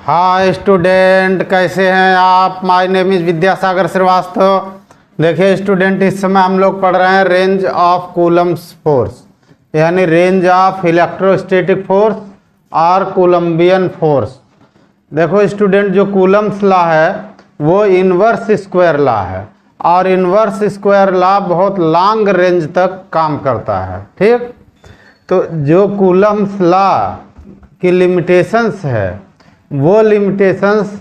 Hi student, कैसे हैं आप। My name is Vidyasagar Srivastava. देखिए स्टूडेंट, इस समय हम लोग पढ़ रहे हैं रेंज ऑफ कूलम्ब्स फोर्स, यानी रेंज ऑफ इलेक्ट्रोस्टैटिक फोर्स और कूलम्बियन फोर्स। देखो स्टूडेंट, जो कूलम्ब्स लॉ है वो इन्वर्स स्क्वायर लॉ है, और इन्वर्स स्क्वायर लॉ बहुत लॉन्ग रेंज तक काम करता है। ठीक, तो जो कूलम्ब्स लॉ की लिमिटेशंस है वो लिमिटेशंस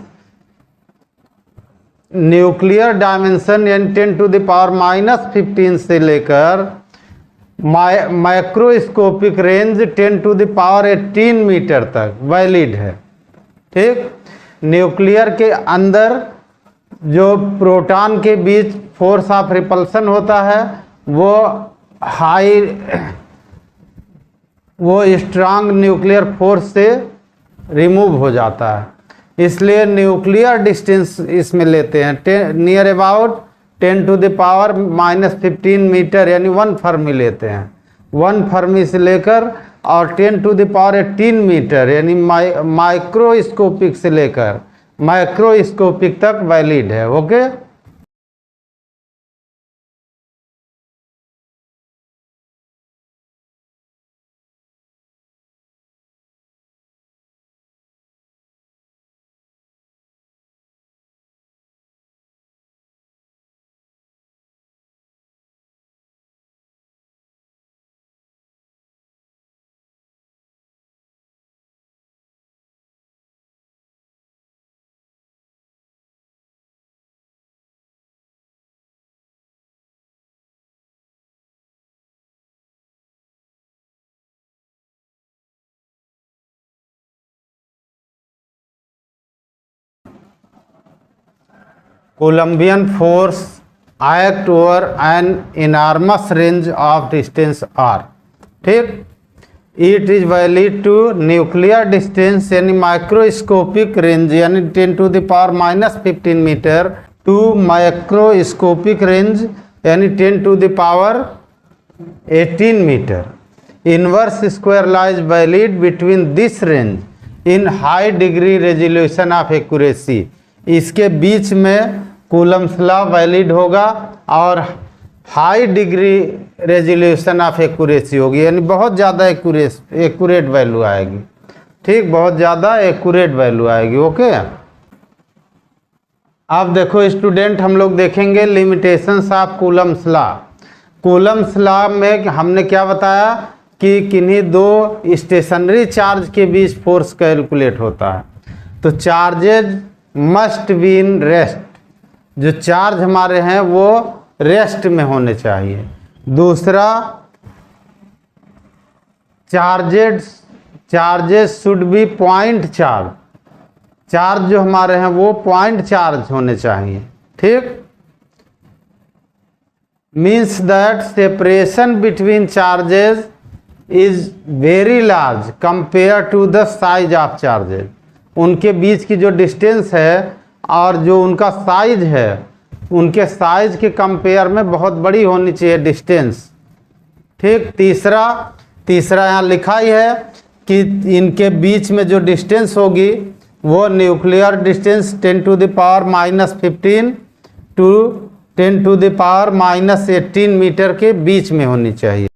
न्यूक्लियर डायमेंशन यानी 10⁻⁻15 से लेकर माइक्रोस्कोपिक रेंज 10⁻18 मीटर तक वैलिड है। ठीक, न्यूक्लियर के अंदर जो प्रोटॉन के बीच फोर्स ऑफ रिपल्सन होता है वो स्ट्रांग न्यूक्लियर फोर्स से रिमूव हो जाता है। इसलिए न्यूक्लियर डिस्टेंस इसमें लेते हैं नियर अबाउट 10⁻⁻15 मीटर, यानी 1 फर्मी लेते हैं। 1 फर्मी से लेकर और 10⁻18 मीटर यानी माइक्रोस्कोपिक से लेकर माइक्रोस्कोपिक तक वैलिड है। Okay, Coulombian force act over an enormous range of distance r। ठीक, it is valid to nuclear distance यानी माइक्रोस्कोपिक रेंज यानी 10⁻⁻15 मीटर टू माइक्रोस्कोपिक रेंज यानी 10⁻18 metre. Inverse square law is valid between this range in high degree resolution of accuracy. इसके बीच में Coulomb's law valid होगा और high degree resolution of accuracy होगी, यानी बहुत ज़्यादा एक्यूरेट वैल्यू आएगी। ठीक, बहुत ज़्यादा एक्यूरेट वैल्यू आएगी। ओके, अब देखो स्टूडेंट, हम लोग देखेंगे limitations of Coulomb's law. Coulomb's law में हमने क्या बताया कि किन्हीं दो स्टेशनरी चार्ज के बीच फोर्स कैलकुलेट होता है। तो charges must be in rest, जो चार्ज हमारे हैं वो रेस्ट में होने चाहिए। दूसरा, charges should be point charge, charge जो हमारे हैं वो पॉइंट चार्ज होने चाहिए। ठीक, means that separation between charges is very large compare to the size of charges. उनके बीच की जो डिस्टेंस है और जो उनका साइज है, उनके साइज के कंपेयर में बहुत बड़ी होनी चाहिए डिस्टेंस। ठीक, तीसरा यहाँ लिखा ही है कि इनके बीच में जो डिस्टेंस होगी वो न्यूक्लियर डिस्टेंस 10⁻⁻15 टू 10⁻⁻18 मीटर के बीच में होनी चाहिए।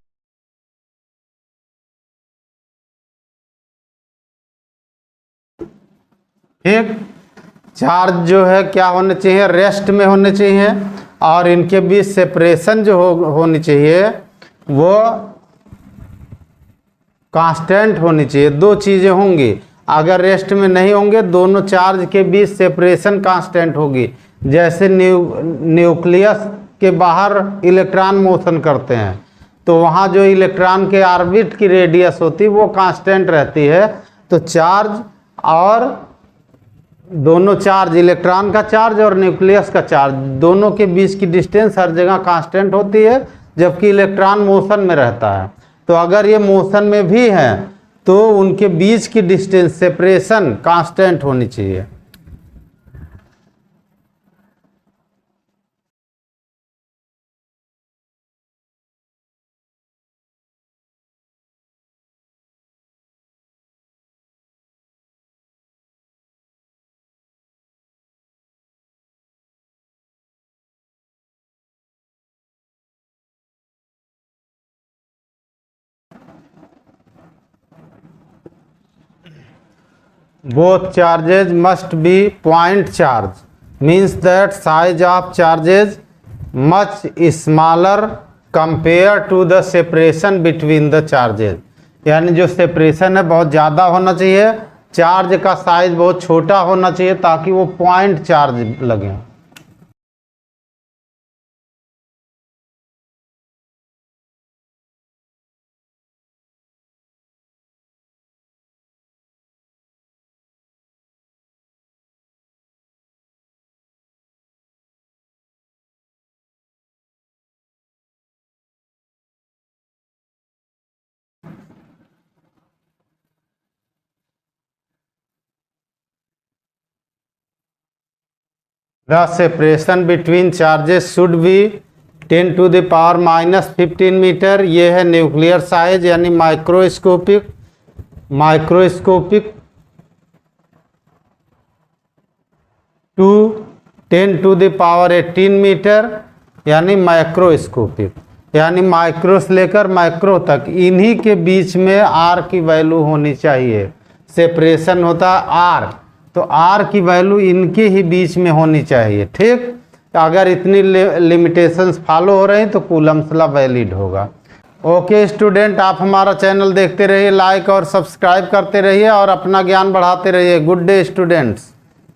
ठीक, चार्ज जो है क्या होने चाहिए, रेस्ट में होने चाहिए, और इनके बीच सेपरेशन जो होनी चाहिए वो कांस्टेंट होनी चाहिए। दो चीज़ें होंगी, अगर रेस्ट में नहीं होंगे दोनों चार्ज के बीच सेपरेशन कांस्टेंट होगी। जैसे न्यूक्लियस के बाहर इलेक्ट्रॉन मोशन करते हैं तो वहाँ जो इलेक्ट्रॉन के ऑर्बिट की रेडियस होती है वो कांस्टेंट रहती है। तो चार्ज और दोनों चार्ज, इलेक्ट्रॉन का चार्ज और न्यूक्लियस का चार्ज, दोनों के बीच की डिस्टेंस हर जगह कांस्टेंट होती है, जबकि इलेक्ट्रॉन मोशन में रहता है। तो अगर ये मोशन में भी है तो उनके बीच की डिस्टेंस सेपरेशन कांस्टेंट होनी चाहिए। both charges must be point charge, means that size of charges much smaller compared to the separation between the charges। यानी जो सेपरेशन है बहुत ज़्यादा होना चाहिए, चार्ज का साइज बहुत छोटा होना चाहिए ताकि वो पॉइंट चार्ज लगे। The separation between charges should be 10 to the power minus 15 metre. ये है न्यूक्लियर साइज यानी microscopic to 10 to the power 18 metre यानी माइक्रोस्कोपिक, यानी माइक्रो से लेकर माइक्रो तक इन्हीं के बीच में आर की वैल्यू होनी चाहिए। सेपरेशन होता है आर, तो आर की वैल्यू इनके ही बीच में होनी चाहिए। ठीक, अगर इतनी लिमिटेशंस फॉलो हो रही तो कूलम्स लॉ वैलिड होगा। ओके स्टूडेंट, आप हमारा चैनल देखते रहिए, लाइक और सब्सक्राइब करते रहिए और अपना ज्ञान बढ़ाते रहिए। Good day students.